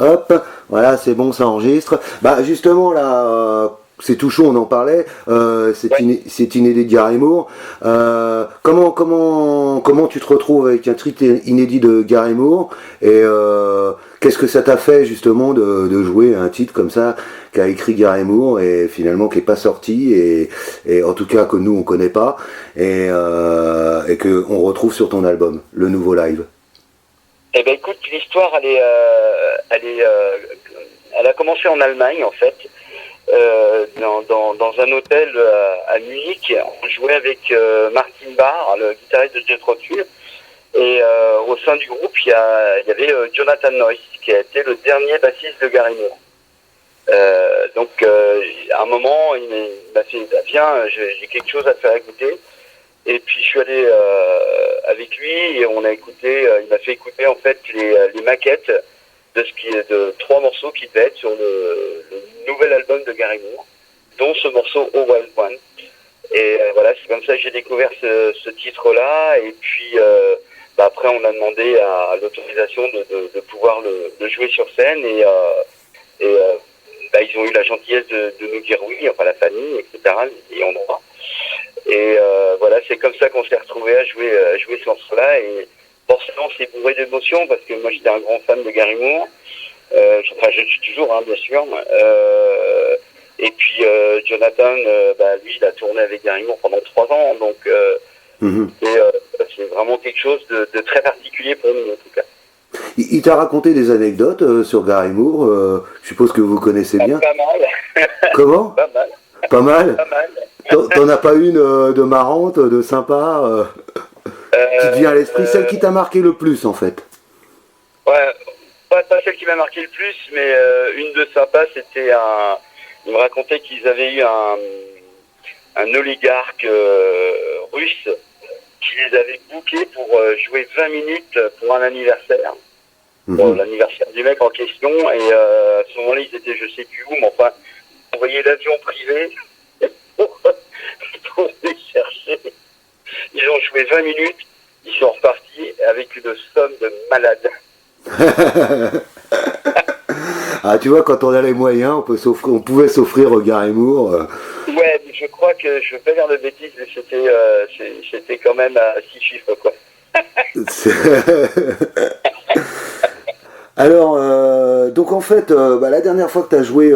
Hop, voilà, c'est bon, ça enregistre. Bah justement là, c'est tout chaud, on en parlait. Ouais. C'est inédit de Gary Moore. Comment tu te retrouves avec un titre inédit de Gary Moore et qu'est-ce que ça t'a fait justement de jouer un titre comme ça qu'a écrit Gary Moore et finalement qui est pas sorti et en tout cas que nous on connaît pas et que on retrouve sur ton album, le nouveau live. Eh ben écoute, l'histoire elle a commencé en Allemagne en fait, dans un hôtel à Munich. On jouait avec Martin Barr, le guitariste de Jethro Tull, et au sein du groupe il y avait Jonathan Noyes qui a été le dernier bassiste de Gary Moore. À un moment, il m'a fait bah, viens, j'ai quelque chose à te faire écouter. Et puis je suis allé avec lui et on a écouté, il m'a fait écouter en fait les maquettes de trois morceaux qui devaient être sur le nouvel album de Gary Moore, dont ce morceau Oh Wild One. Et voilà, c'est comme ça que j'ai découvert ce titre-là. Et puis après, on a demandé à l'autorisation de pouvoir le jouer sur scène et ils ont eu la gentillesse de nous dire oui, enfin la famille, etc. Et on droit. Et voilà, c'est comme ça qu'on s'est retrouvés à jouer ce morceau-là. Et forcément, c'est bourré d'émotions parce que moi, j'étais un grand fan de Gary Moore. Je suis toujours, hein, bien sûr. Et puis Jonathan, lui, il a tourné avec Gary Moore pendant 3 ans. Donc, Mhm. c'est vraiment quelque chose de très particulier pour nous, en tout cas. Il t'a raconté des anecdotes sur Gary Moore, je suppose que vous connaissez bien. Pas mal, Comment? pas mal, Pas mal? pas mal. T'en as pas une de marrante, de sympa, qui te vient à l'esprit, celle qui t'a marqué le plus en fait? Ouais, pas celle qui m'a marqué le plus, mais une de sympa, c'était il me racontait qu'ils avaient eu un oligarque russe qui les avait bookés pour jouer 20 minutes pour un anniversaire. Pour Mhm. l'anniversaire du mec en question. Et à ce moment-là, ils étaient je sais plus où, mais enfin, on voyait l'avion privé pour les chercher. Ils ont joué 20 minutes, ils sont repartis avec une somme de malade. Ah, tu vois, quand on a les moyens, on pouvait s'offrir au Gary Moore. Ouais, mais je crois que je vais pas dire de bêtises, mais c'était quand même à 6 chiffres, quoi. Alors, donc en fait, la dernière fois que tu as joué,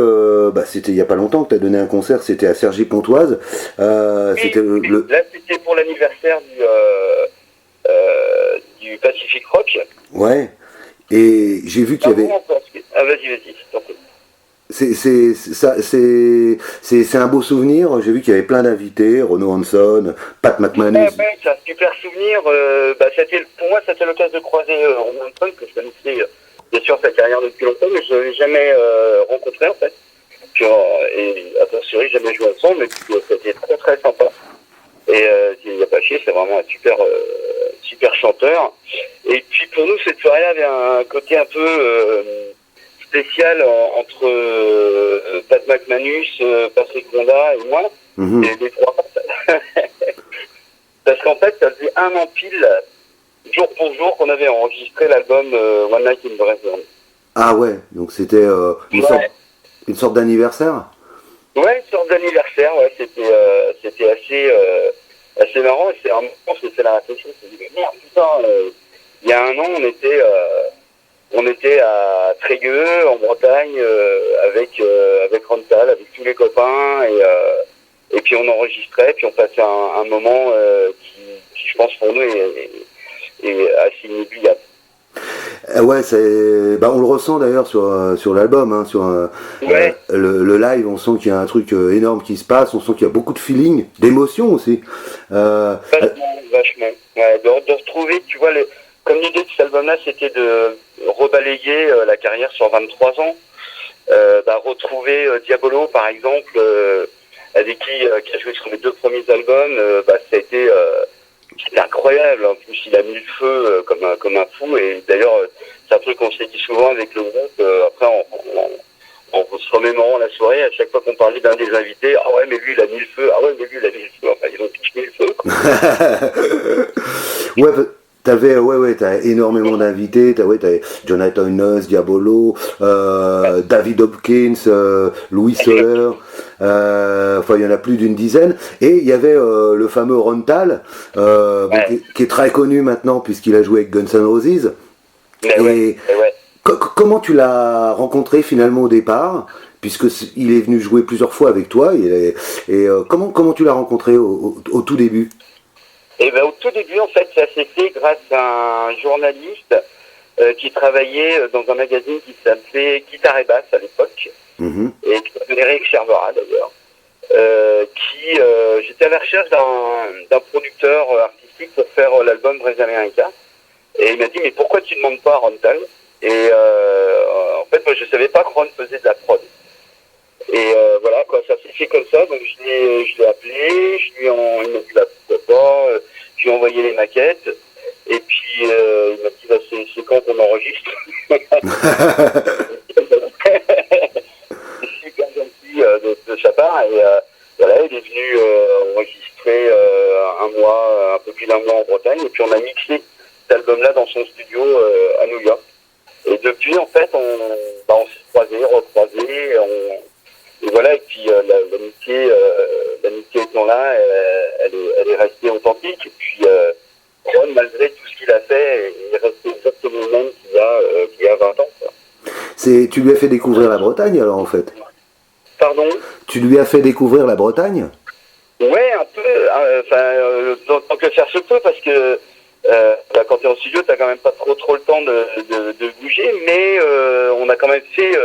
c'était il y a pas longtemps que tu as donné un concert, c'était à Cergy-Pontoise. Oui, C'était le... là, c'était pour l'anniversaire du Pacific Rock. Ouais. Et j'ai vu qu'il y Non, avait... non, parce que... Ah, vas-y, t'en prie. C'est un beau souvenir. J'ai vu qu'il y avait plein d'invités, Renaud Hanson, Pat Ouais, McManus. ouais, c'est un super souvenir. Pour moi, c'était l'occasion de croiser Roman Paul, que je connaissais bien sûr sa carrière depuis longtemps, mais je ne l'avais jamais rencontré en fait. Puis, et a posteriori, jamais joué ensemble, mais puis, c'était très très sympa. Et il n'y a pas chier, c'est vraiment un super chanteur. Et puis pour nous, cette soirée-là avait un côté un peu spécial entre Pat McManus, Patrick Ronda et moi, Mhm. et les trois. Parce qu'en fait, ça faisait un an pile, jour pour jour, qu'on avait enregistré l'album One Night in Dresden. Ah ouais, donc c'était Ouais, une sorte d'anniversaire. ouais, une sorte d'anniversaire, ouais, c'était assez marrant, et c'est un moment, parce que c'est la réflexion, je me dis, mais merde, putain, il y a un an, on était à Trégueux, en Bretagne, avec Rontal, avec tous les copains, et puis on enregistrait, puis on passait un moment qui, je pense, pour nous, est assez inoubliable. Ouais, on le ressent d'ailleurs sur l'album, hein, sur Ouais, le live, on sent qu'il y a un truc énorme qui se passe, on sent qu'il y a beaucoup de feeling, d'émotion aussi. Euh, euh, vachement, vachement. Ouais, de retrouver, tu vois, comme l'idée de cet album-là, c'était de rebalayer la carrière sur 23 ans. Retrouver Diabolo, par exemple, avec qui a joué sur mes 2 premiers albums, ça a été c'était incroyable. En plus, il a mis le feu comme un fou. Et d'ailleurs, c'est un truc qu'on s'est dit souvent avec le groupe. Après, en se remémorant la soirée, à chaque fois qu'on parlait d'un des invités, ah ouais, mais lui, il a mis le feu. Ah ouais, mais lui, il a mis le feu. Enfin, ils ont tous mis le feu, quoi. ouais, t'as énormément d'invités, t'avais Jonathan Nuss, Diabolo, David Hopkins, Louis Soler, enfin il y en a plus d'une dizaine, et il y avait le fameux Ron Tal, qui est très connu maintenant puisqu'il a joué avec Guns N' Roses. Comment tu l'as rencontré finalement au départ, puisque il est venu jouer plusieurs fois avec toi, comment tu l'as rencontré au tout début? Et ben, au tout début, en fait, ça s'est fait grâce à un journaliste qui travaillait dans un magazine qui s'appelait Guitare et Basse à l'époque, et qui s'appelait Eric Chervera d'ailleurs. J'étais à la recherche d'un producteur artistique pour faire l'album Vrais Américains. Et il m'a dit, mais pourquoi tu ne demandes pas à Ron Tal? Et en fait, moi, je savais pas que Ron faisait de la prod. Et voilà, quoi, ça s'est fait comme ça. Donc je l'ai appelé, il m'a dit, bah, pourquoi pas. Je lui ai envoyé les maquettes. Et puis il m'a dit, bah, c'est quand qu'on enregistre. C'est super gentil de sa part. Et voilà, il est venu enregistrer un peu plus d'un mois en Bretagne. Et puis on a mixé cet album-là dans son studio à New York. Et depuis, en fait, on s'est croisés, recroisés, et voilà, et puis l'amitié étant là, elle est restée authentique. Et puis Ron, malgré tout ce qu'il a fait, il est resté exactement le même qu'il y a 20 ans. Quoi. Tu lui as fait découvrir la Bretagne alors en fait? Pardon? Tu lui as fait découvrir la Bretagne? Ouais, un peu, tant que faire se peut, parce que quand tu es en studio, tu n'as quand même pas trop le temps de bouger, mais on a quand même fait...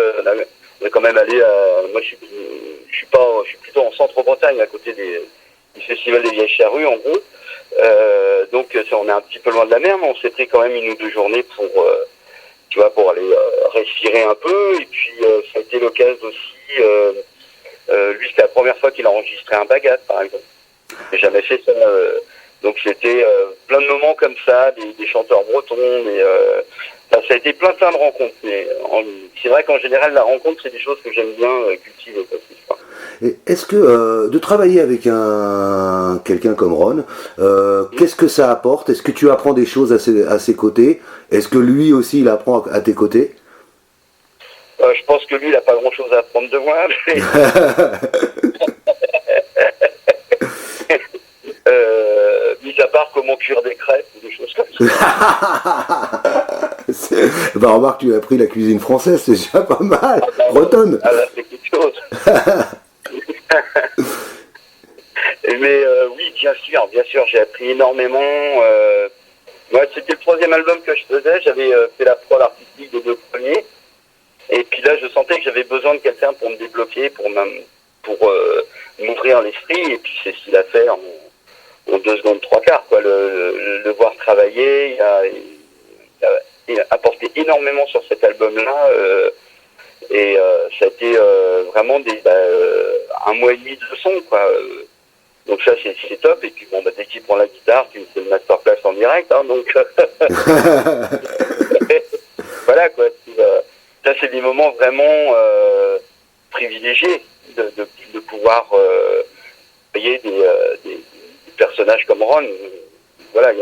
on est quand même allé moi je suis plutôt en centre-Bretagne, à côté du festival des Vieilles Charrues en gros. Donc on est un petit peu loin de la mer, mais on s'est pris quand même 1 ou 2 journées pour aller respirer un peu. Et puis ça a été l'occasion aussi, lui c'est la première fois qu'il a enregistré un bagat par exemple. J'ai jamais fait ça. Donc c'était plein de moments comme ça, des chanteurs bretons, ça a été plein de rencontres. Mais c'est vrai qu'en général, la rencontre, c'est des choses que j'aime bien cultiver. Et est-ce que de travailler avec quelqu'un comme Ron, qu'est-ce que ça apporte? Est-ce que tu apprends des choses à ses côtés? Est-ce que lui aussi, il apprend à tes côtés? Je pense que lui, il n'a pas grand-chose à apprendre de moi. Mais... mis à part comment cuire des crêpes ou des choses comme ça. Bah remarque, tu as appris la cuisine française, c'est déjà pas mal. Bretonne. Ah là, c'est quelque chose. Mais oui, bien sûr, j'ai appris énormément. Moi, c'était le 3e album que je faisais. J'avais fait la prod artistique des 2 premiers. Et puis là, je sentais que j'avais besoin de quelqu'un pour me débloquer, pour m'ouvrir l'esprit. Et puis c'est ce qu'il a fait en 2 secondes 3 quarts, quoi. Le voir travailler, il a apporté énormément sur cet album-là, et ça a été vraiment 1 mois et demi de son, quoi. Donc ça c'est top. Et puis bon, dès qu'il prend la guitare, c'est le masterclass en direct, hein, donc voilà, quoi. Ça c'est des moments vraiment privilégiés de pouvoir payer des personnages comme Ron. Voilà,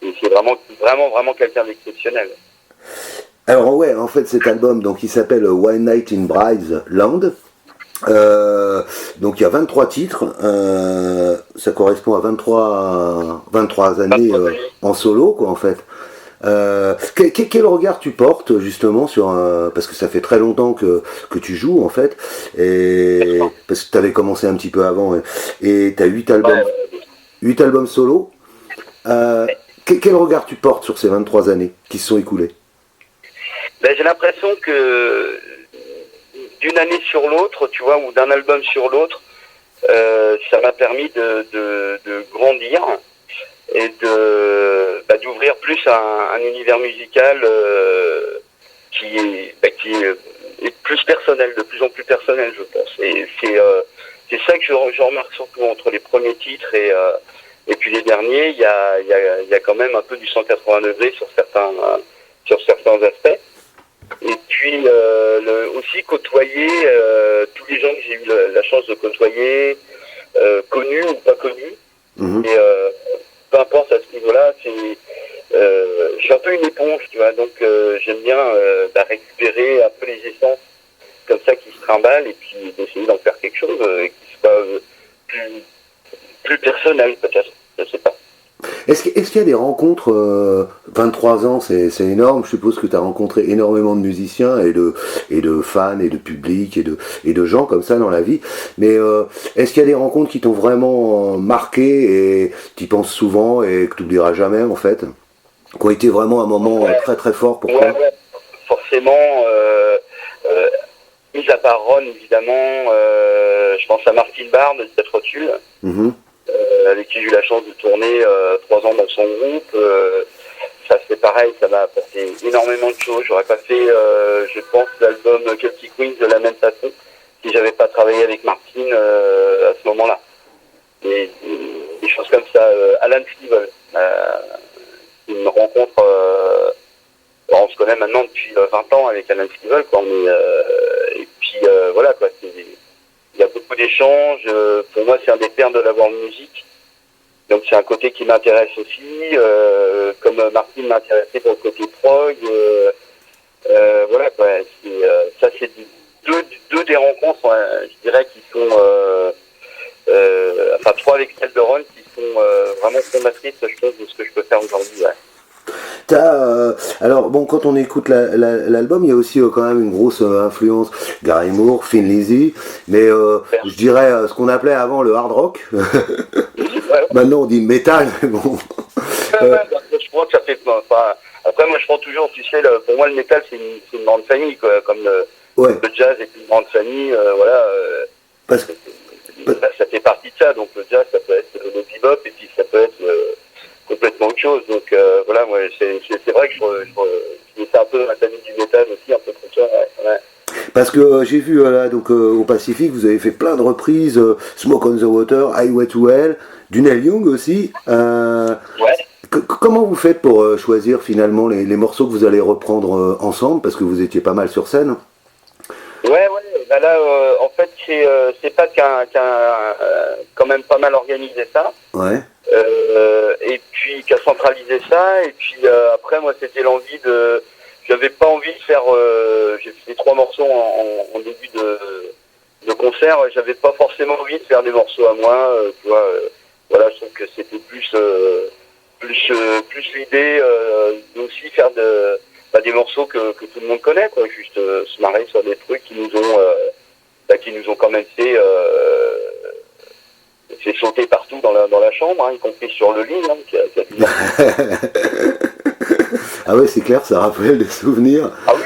c'est vraiment quelqu'un d'exceptionnel. Alors ouais, en fait cet album, donc il s'appelle One Night in Bride's Land. Donc il y a 23 titres, ça correspond à 23 années en solo, quoi, en fait. Quel regard tu portes justement sur parce que ça fait très longtemps que tu joues en fait, et parce que tu avais commencé un petit peu avant, et tu as 8 albums solo. Quel regard tu portes sur ces 23 années qui se sont écoulées? J'ai l'impression que d'une année sur l'autre, tu vois, ou d'un album sur l'autre, ça m'a permis de grandir et d'ouvrir plus un univers musical qui est plus personnel, de plus en plus personnel, je pense. Et c'est ça que je remarque surtout entre les premiers titres et puis les derniers. Il y a quand même un peu du 180 degrés sur certains aspects. Et puis aussi côtoyer tous les gens que j'ai eu la chance de côtoyer, connus ou pas connus. Et peu importe à ce niveau-là, je suis un peu une éponge, tu vois, donc j'aime bien récupérer un peu les essences comme ça qui se trimballent et puis d'essayer d'en faire quelque chose qui soit plus personnel peut-être, je sais pas. Est-ce qu'il y a des rencontres, 23 ans c'est énorme, je suppose que tu as rencontré énormément de musiciens et de fans et de public et de gens comme ça dans la vie, mais est-ce qu'il y a des rencontres qui t'ont vraiment marqué et tu y penses souvent et que tu n'oublieras jamais en fait, qui ont été vraiment un moment très très fort pour toi? Ouais, forcément, mis à part Ron évidemment, je pense à Martine Barbe de cette rotule. Avec qui j'ai eu la chance de tourner 3 ans dans son groupe. Ça c'est pareil, ça m'a apporté énormément de choses. J'aurais pas fait, je pense, l'album Celtic Queens de la même façon si j'avais pas travaillé avec Martine à ce moment-là. Des choses comme ça. Alan Stivell, une rencontre. On se connaît maintenant depuis 20 ans avec Alan Stivell, quoi. Et puis voilà, quoi. Il y a beaucoup d'échanges. Pour moi, c'est un des pères de la world music. Donc, c'est un côté qui m'intéresse aussi. Comme Martine m'intéressait pour le côté prog. Voilà, quoi. Ça, c'est deux des rencontres, je dirais, qui sont... enfin, 3 avec celle de Ron, qui sont vraiment fondatrices, je pense, de ce que je peux faire aujourd'hui, ouais. Alors bon, quand on écoute l'album, il y a aussi quand même une grosse influence Gary Moore, Thin Lizzy, mais je dirais ce qu'on appelait avant le hard rock. Maintenant on dit metal, mais bon. Je crois que ça fait. Enfin, après, moi je prends toujours, tu sais, pour moi le metal c'est une grande famille, quoi, comme le jazz est une grande famille, voilà. Parce que ça fait partie de ça, donc le jazz ça peut être le bebop et puis ça peut être complètement autre chose. Donc voilà, moi c'est vrai que je mets ça un peu dans la famille du métal aussi, un peu comme ça. Ouais. Parce que j'ai vu là donc au Pacifique, vous avez fait plein de reprises, Smoke on the Water, Highway to Hell, du Neil Young aussi. Comment vous faites pour choisir finalement les morceaux que vous allez reprendre ensemble, parce que vous étiez pas mal sur scène? Ouais. Bah là, en fait, c'est pas quand même pas mal organisé ça. Ouais. Et puis qu'à centraliser ça. Et puis après, moi, c'était l'envie de. J'avais pas envie de faire. J'ai fait 3 morceaux en début de concert. J'avais pas forcément envie de faire des morceaux à moi. Tu vois. Voilà, je trouve que c'était plus l'idée d'aussi faire des morceaux que tout le monde connaît, quoi. Juste se marrer sur des trucs qui nous ont quand même fait sauter partout dans la chambre, hein, y compris sur le lit, hein, Ah ouais, c'est clair, ça rappelle des souvenirs. Ah oui,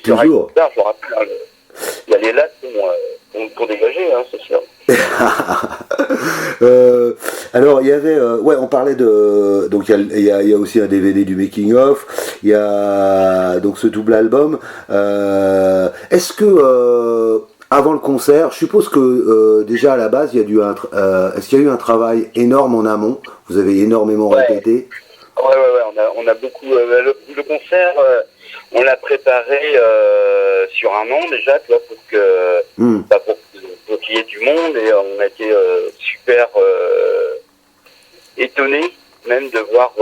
toujours. Je me rappelle, hein, il y a les lattes qu'on dégageait, hein, c'est sûr. Alors il y avait, on parlait de, donc il y a aussi un DVD du making of, il y a donc ce double album. Est-ce que avant le concert, je suppose que déjà à la base il y a est-ce qu'il y a eu un travail énorme en amont? Vous avez énormément répété. Ouais, on a beaucoup. Le concert, on l'a préparé sur un an déjà, tu vois, pour qu'il y ait du monde, et on a été super étonnés même de voir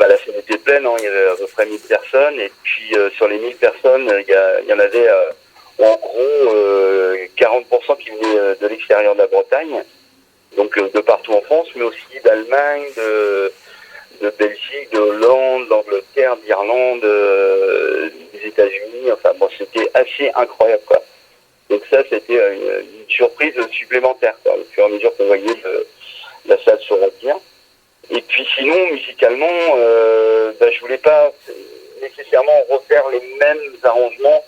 la scène était pleine, hein, il y avait à peu près 1000 personnes, et puis sur les 1000 personnes, il y en avait en gros 40% qui venaient de l'extérieur de la Bretagne, donc de partout en France, mais aussi d'Allemagne, de Belgique, de Hollande, d'Angleterre, d'Irlande, des États-Unis. Enfin bon, c'était assez incroyable, quoi. Donc ça, c'était une surprise supplémentaire, quoi, au fur et à mesure qu'on voyait la salle se remplir. Et puis sinon, musicalement, je voulais pas nécessairement refaire les mêmes arrangements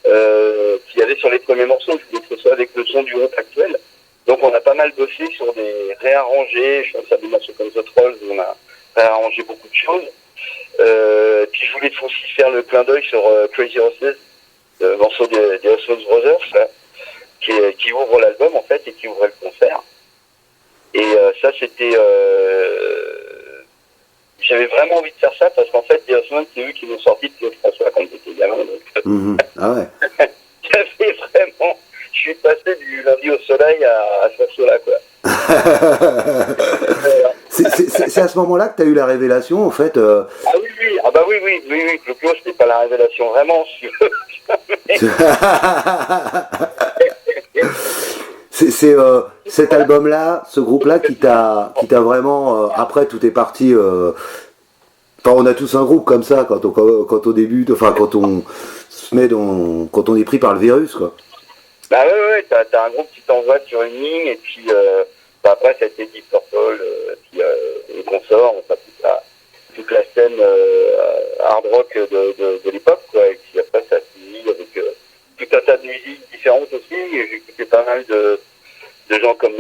qu'il y avait sur les premiers morceaux. Je voulais que ce soit avec le son du groupe actuel. Donc on a pas mal bossé sur des réarrangés. Je pense à des morceaux comme The Trolls, où on a réarrangé beaucoup de choses. Puis je voulais aussi faire le clin d'œil sur Crazy Horses, le morceau des Osmond Brothers, là, qui ouvre l'album en fait et qui ouvrait le concert. Et ça c'était... J'avais vraiment envie de faire ça parce qu'en fait, les Osmond, c'est eux qui m'ont sorti de Claude François quand j'étais gamin. Donc... Ah ouais. J'avais vraiment... Je suis passé du lundi au soleil à ce morceau-là, quoi. C'est à ce moment-là que tu as eu la révélation, en fait. Ah oui, oui, ah bah oui, Clo-Clo, c'était pas la révélation vraiment, si tu veux. C'est cet album-là, ce groupe-là qui t'a vraiment. Après, tout est parti. Enfin, on a tous un groupe comme ça quand on débute, enfin quand on se met dans, quand on est pris par le virus, quoi. Bah ouais, t'as un groupe qui t'envoie sur une ligne, et puis bah après ça a été Deep Purple, puis les consorts, enfin toute la scène hard rock de l'époque, quoi. Et puis après ça a fini avec tout un tas de musiques différentes aussi. Et j'ai écouté pas mal de gens comme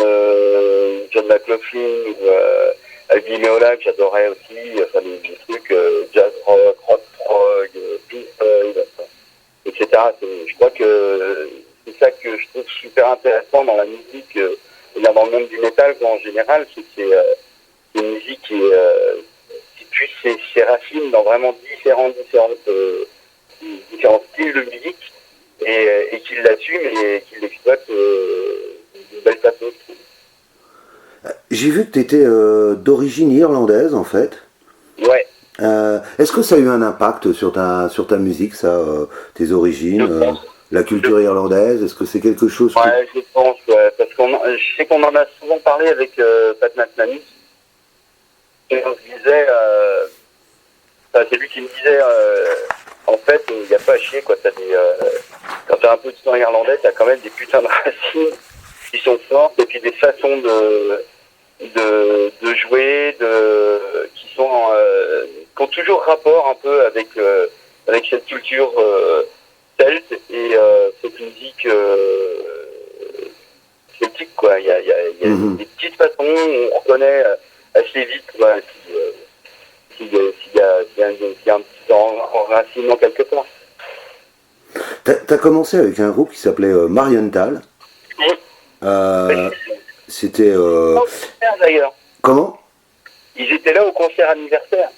John McLaughlin ou Albi Meola, que j'adorais aussi, enfin des trucs jazz rock, rock prog, Pink Floyd, etc. Je crois que c'est ça que je trouve super intéressant dans la musique, dans le monde du métal en général, c'est que c'est une musique qui puise ses racines dans vraiment différents styles de musique, et qui l'assume et qui l'exploite d'une belle façon. J'ai vu que tu étais d'origine irlandaise, en fait. Ouais. Est-ce que ça a eu un impact sur ta musique, ça, tes origines, la culture irlandaise? Est-ce que c'est quelque chose Ouais, je pense, ouais, parce je sais qu'on en a souvent parlé avec Pat McManus, et on se disait, c'est lui qui me disait, en fait, il n'y a pas à chier, quoi. Quand t'as un peu de sang irlandais, t'as quand même des putains de racines qui sont fortes, et puis des façons de jouer, qui ont toujours rapport un peu avec cette culture celte et cette musique celtique, quoi. Il y a des petites façons où on reconnaît assez vite, quoi, s'il y a un petit enracinement quelque part. T'as commencé avec un groupe qui s'appelait Marienthal. C'était. D'ailleurs. Comment? Ils étaient là au concert anniversaire.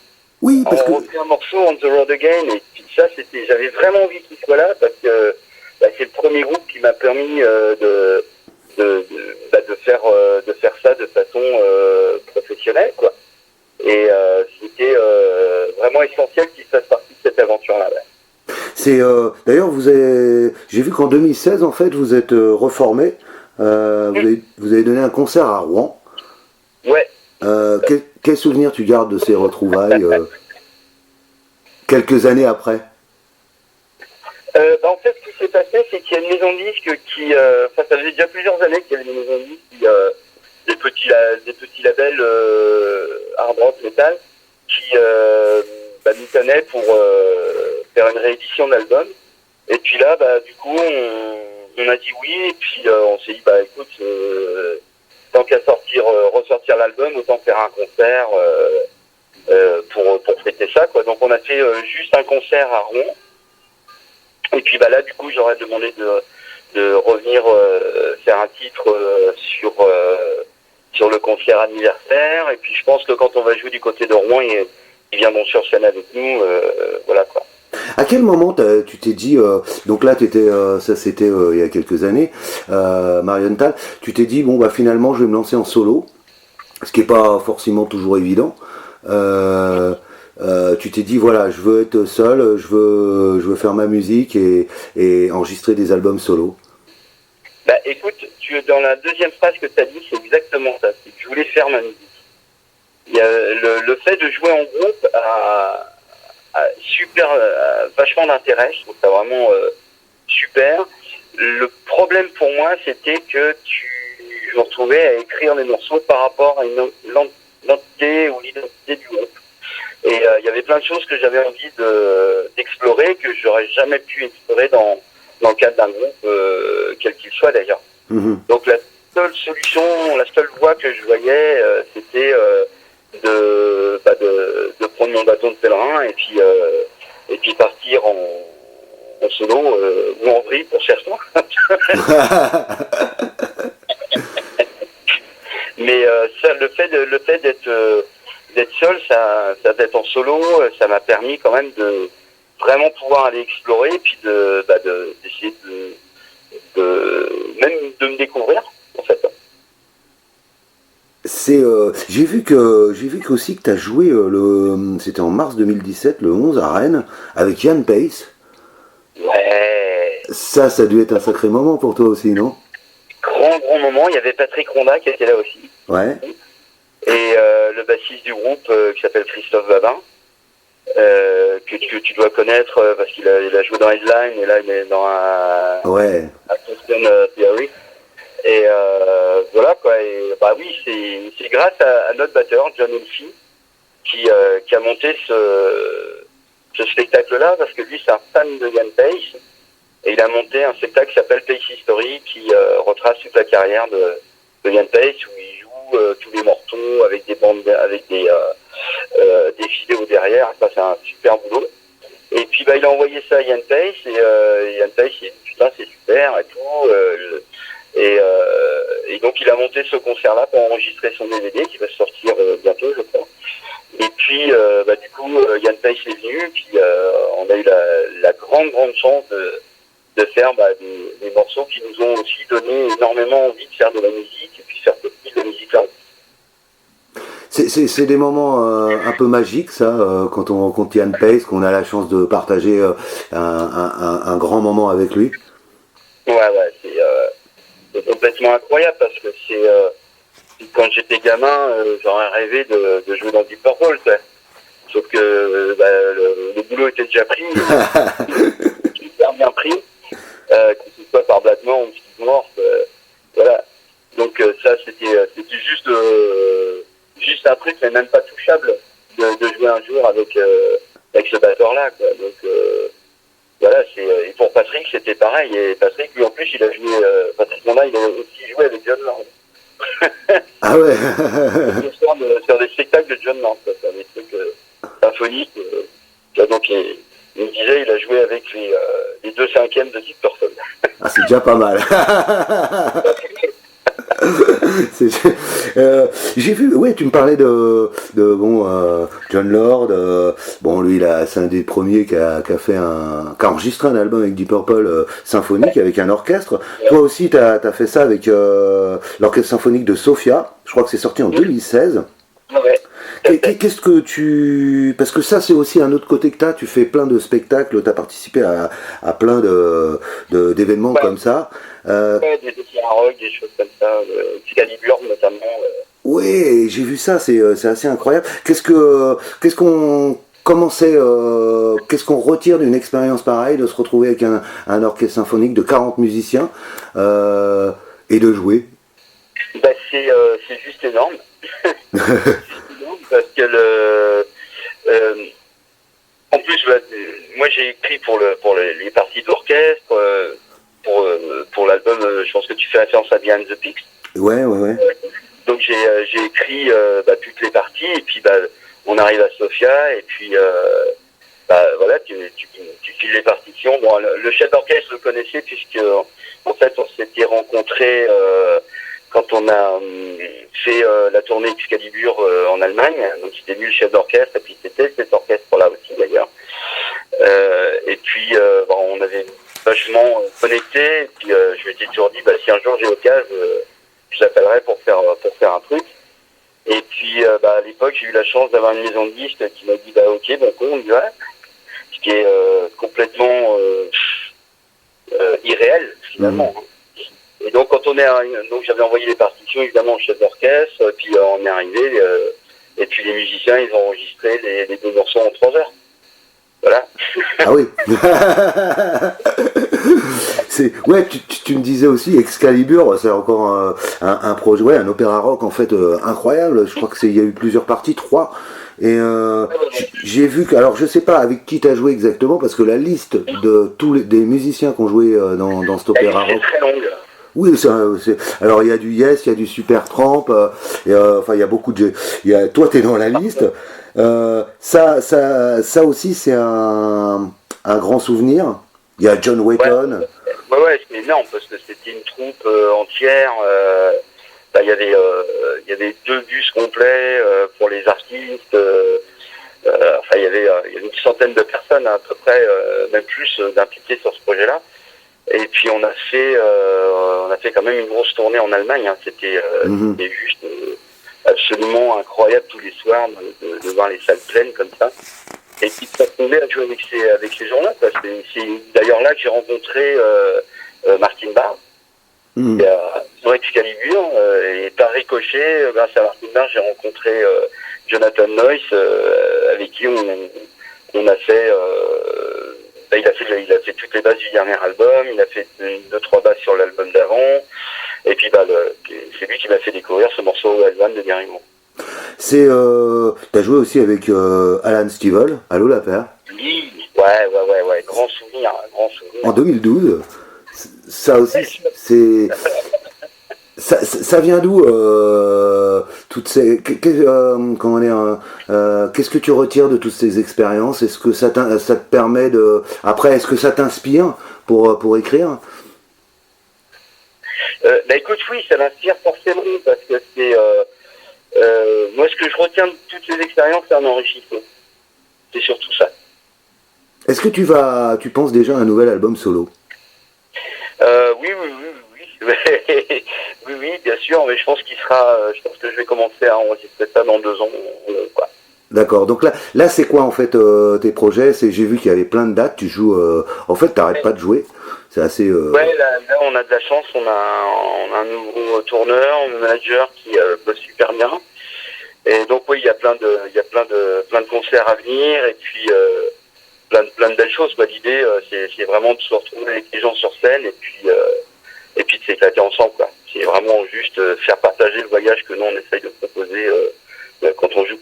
Oui, parce que. On refait un morceau, On the Road Again, et puis ça, j'avais vraiment envie qu'ils soient là, parce que c'est le premier groupe qui m'a permis de faire ça de façon professionnelle, quoi. Et c'était vraiment essentiel qu'ils fassent partie de cette aventure-là. Ouais. C'est d'ailleurs j'ai vu qu'en 2016 en fait vous êtes reformé. Vous avez donné un concert à Rouen. Ouais. Quel souvenir tu gardes de ces retrouvailles quelques années après? En fait, ce qui s'est passé, c'est qu'il y a une maison de disques ça faisait déjà plusieurs années qu'il y avait une maison de disques, des petits labels hard rock metal, qui nous tenaient pour faire une réédition d'album. Et puis là, du coup, on a dit oui, et puis on s'est dit, écoute, tant qu'à ressortir l'album, autant faire un concert pour fêter ça, quoi. Donc on a fait juste un concert à Rouen. Et puis là, du coup, j'aurais demandé de revenir faire un titre sur le concert anniversaire. Et puis je pense que quand on va jouer du côté de Rouen, ils viendront sur scène avec nous, voilà, quoi. À quel moment tu t'es dit, donc là ça c'était il y a quelques années, Marienthal, tu t'es dit bon finalement je vais me lancer en solo, ce qui est pas forcément toujours évident. Tu t'es dit voilà, je veux être seul, je veux faire ma musique et enregistrer des albums solo. Écoute, dans la deuxième phrase que tu as dit, c'est exactement ça. C'est que je voulais faire ma musique. Il y a le fait de jouer en groupe a vachement d'intérêt. Je trouve ça vraiment super. Le problème pour moi, c'était que je me retrouvais à écrire des morceaux par rapport à l'entité ou l'identité du groupe. Et il y avait plein de choses que j'avais envie d'explorer, que j'aurais jamais pu explorer dans le cadre d'un groupe, quel qu'il soit d'ailleurs. Donc la seule solution, la seule voie que je voyais, c'était de prendre mon bâton de pèlerin et puis partir en solo ou en vrille pour chercher. Mais ça, le fait d'être seul, d'être en solo, ça m'a permis quand même de vraiment pouvoir aller explorer et puis d'essayer même de me découvrir en fait. J'ai vu qu'aussi que tu as joué c'était en mars 2017, le 11 à Rennes, avec Ian Pace. Ouais. Ça a dû être un sacré moment pour toi aussi, non? Grand moment. Il y avait Patrick Ronda qui était là aussi. Ouais. Et le bassiste du groupe qui s'appelle Christophe Babin, que tu dois connaître parce qu'il a joué dans Headline et là il est dans Ouais. un Boston Theory. Et voilà quoi. Et bah oui, c'est grâce à notre batteur John Elfie qui a monté ce spectacle-là parce que lui c'est un fan de Ian Pace et il a monté un spectacle qui s'appelle Pace History qui retrace toute la carrière de Ian Pace où il joue tous les morceaux avec des bandes, avec des vidéos derrière. Ça c'est un super boulot. Et puis bah il a envoyé ça à Ian Pace et Ian Pace il a dit putain c'est super et tout. Et donc il a monté ce concert-là pour enregistrer son DVD qui va sortir bientôt, je crois. Et puis du coup Ian Pace est venu, puis on a eu la grande chance de faire des morceaux qui nous ont aussi donné énormément envie de faire de la musique et puis faire plus de musique là. C'est des moments un peu magiques, ça, quand on rencontre Ian Pace, qu'on a la chance de partager un grand moment avec lui. Ouais, c'est complètement incroyable parce que quand j'étais gamin, j'aurais rêvé de jouer dans Deep Purple, quoi. Sauf que le boulot était déjà pris, super bien pris, que ce soit par Blackmore ou Steve Morse, voilà. Donc ça c'était juste un truc mais même pas touchable de jouer un jour avec ce batteur-là, quoi. Donc voilà, et pour Patrick c'était pareil, et Patrick lui en plus il a joué, Patrick Monda il a aussi joué avec John Lord. Ah ouais. Sur des spectacles de John Lord, sur des trucs symphoniques. Donc il me disait il a joué avec les 2/5 de Deep Purple. Ah, c'est déjà pas mal. J'ai vu, ouais, tu me parlais de John Lord. Bon, lui, c'est un des premiers qui a enregistré un album avec Deep Purple symphonique avec un orchestre. Toi aussi, t'as fait ça avec l'orchestre symphonique de Sofia. Je crois que c'est sorti en 2016. Ouais. Qu'est-ce que parce que ça c'est aussi un autre côté que tu fais plein de spectacles, t'as participé à plein d'événements comme ça. Ouais, des rock, des choses comme ça, Excalibur notamment. Ouais, j'ai vu ça, c'est assez incroyable. Qu'est-ce qu'on retire d'une expérience pareille, de se retrouver avec un orchestre symphonique de 40 musiciens et de jouer? C'est juste énorme. Parce que en plus moi j'ai écrit pour les parties d'orchestre pour l'album, je pense que tu fais référence à Behind the Peaks. Ouais. Donc j'ai écrit toutes les parties et puis on arrive à Sofia et puis voilà tu files les partitions. Bon, le chef d'orchestre je le connaissais puisque en fait on s'était rencontrés quand on a fait la tournée Excalibur en Allemagne. Donc c'était lui le chef d'orchestre et puis c'était cet orchestre là aussi d'ailleurs. Et puis on avait vachement connecté et puis je m'étais toujours dit si un jour j'ai l'occasion je l'appellerai pour faire un truc. Et puis à l'époque j'ai eu la chance d'avoir une maison de disques qui m'a dit ok on y va, ce qui est complètement irréel finalement. Et donc quand donc j'avais envoyé les partitions évidemment au chef d'orchestre, puis on est arrivé et puis les musiciens ils ont enregistré les 2 morceaux en 3 heures. Voilà. Ah oui. Ouais, tu me disais aussi Excalibur, c'est encore un projet, ouais, un opéra rock en fait incroyable. Je crois que il y a eu plusieurs parties, 3. Et j'ai vu que, alors je sais pas avec qui t'as joué exactement, parce que la liste de des musiciens qui ont joué dans cet opéra rock. C'est très longue. Oui, alors il y a du Yes, il y a du Supertramp, il y a beaucoup de. Toi, t'es dans la liste. Ça aussi, c'est un grand souvenir. Il y a John Wetton. Ouais, c'est énorme parce que c'était une troupe entière. Il y avait 2 bus complets pour les artistes. Il y avait une centaine de personnes à peu près, même plus, d'impliqués sur ce projet-là. Et puis on a fait quand même une grosse tournée en Allemagne. Hein. C'était juste absolument incroyable tous les soirs de voir les salles pleines comme ça. Et puis de s'atteler à jouer avec ces gens-là. C'est d'ailleurs là que j'ai rencontré Martin Barr. Sur Excalibur, et par ricochet, grâce à Martin Barr, j'ai rencontré Jonathan Noyce, avec qui on a fait, il a fait toutes les bases du dernier album, il a fait 2-3 bases sur l'album d'avant, et puis c'est lui qui m'a fait découvrir ce morceau Alban de Gary Moore. T'as joué aussi avec Alan Stivell, Allô la Paire. Oui, ouais, grand souvenir. En 2012, ça aussi, c'est... Ça vient d'où toutes ces comment dire qu'est-ce que tu retires de toutes ces expériences? Est-ce que ça te permet de est-ce que ça t'inspire pour écrire? Écoute, oui, ça m'inspire forcément parce que c'est moi ce que je retiens de toutes ces expériences, c'est un enrichissement. C'est surtout ça. Est-ce que tu penses déjà à un nouvel album solo? Oui. Oui, bien sûr, mais je pense que je vais commencer à enregistrer ça dans 2 ans, quoi. D'accord, donc là c'est quoi en fait tes projets? J'ai vu qu'il y avait plein de dates, tu joues, en fait t'arrêtes pas de jouer, c'est assez... Ouais, là on a de la chance, on a un nouveau tourneur, un manager qui bosse super bien, et donc oui, il y a plein de concerts à venir, et puis plein de belles choses, quoi. L'idée c'est vraiment de se retrouver avec les gens sur scène, et puis de s'éclater ensemble, quoi. C'est vraiment juste faire partager le voyage que nous on essaye de proposer quand on joue.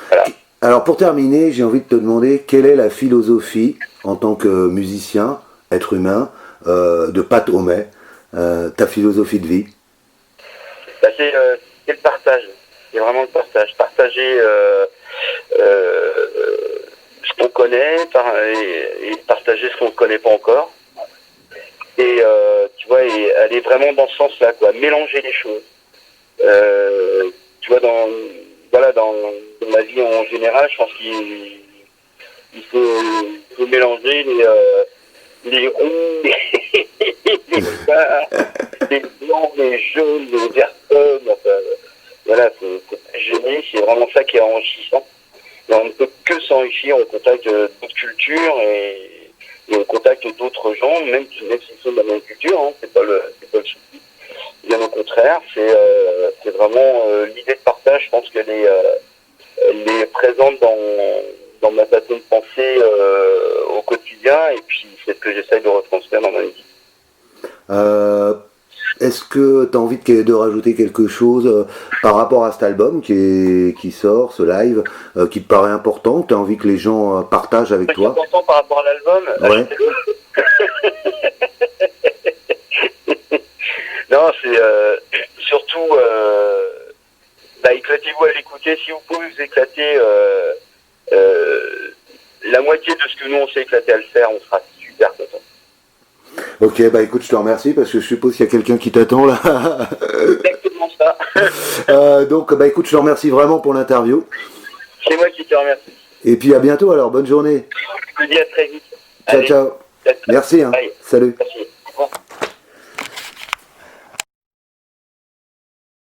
Voilà. Alors pour terminer, j'ai envie de te demander quelle est la philosophie en tant que musicien, être humain, de Pat Homey, ta philosophie de vie? C'est le partage, c'est vraiment le partage. Partager ce qu'on connaît et partager ce qu'on ne connaît pas encore. Et tu vois, et aller vraiment dans ce sens-là, quoi, mélanger les choses. Tu vois, dans ma vie en général, je pense qu'il faut mélanger les ronds, les blancs, les jaunes, les verts pommes, enfin, voilà, faut pas gêner, c'est vraiment ça qui est enrichissant. Et on ne peut que s'enrichir au contact d'autres cultures et au contact d'autres gens, même s'ils sont de la même culture, hein, c'est pas le souci. Bien au contraire, c'est vraiment l'idée de partage, je pense qu'elle est présente dans ma façon de penser au quotidien, et puis c'est ce que j'essaye de retransmettre dans ma musique. Est-ce que tu as envie de rajouter quelque chose par rapport à cet album qui sort, ce live, qui te paraît important, que tu as envie que les gens partagent avec toi? C'est important par rapport à l'album. Ouais. Non, c'est surtout éclatez-vous à l'écouter. Si vous pouvez vous éclater la moitié de ce que nous on s'est éclaté à le faire, on sera super content. Ok, écoute, je te remercie parce que je suppose qu'il y a quelqu'un qui t'attend là. Exactement ça. Donc écoute, je te remercie vraiment pour l'interview. C'est moi qui te remercie. Et puis à bientôt alors, bonne journée. Je te dis à très vite. Ciao, ciao. Merci, hein. Salut. Merci. Au revoir.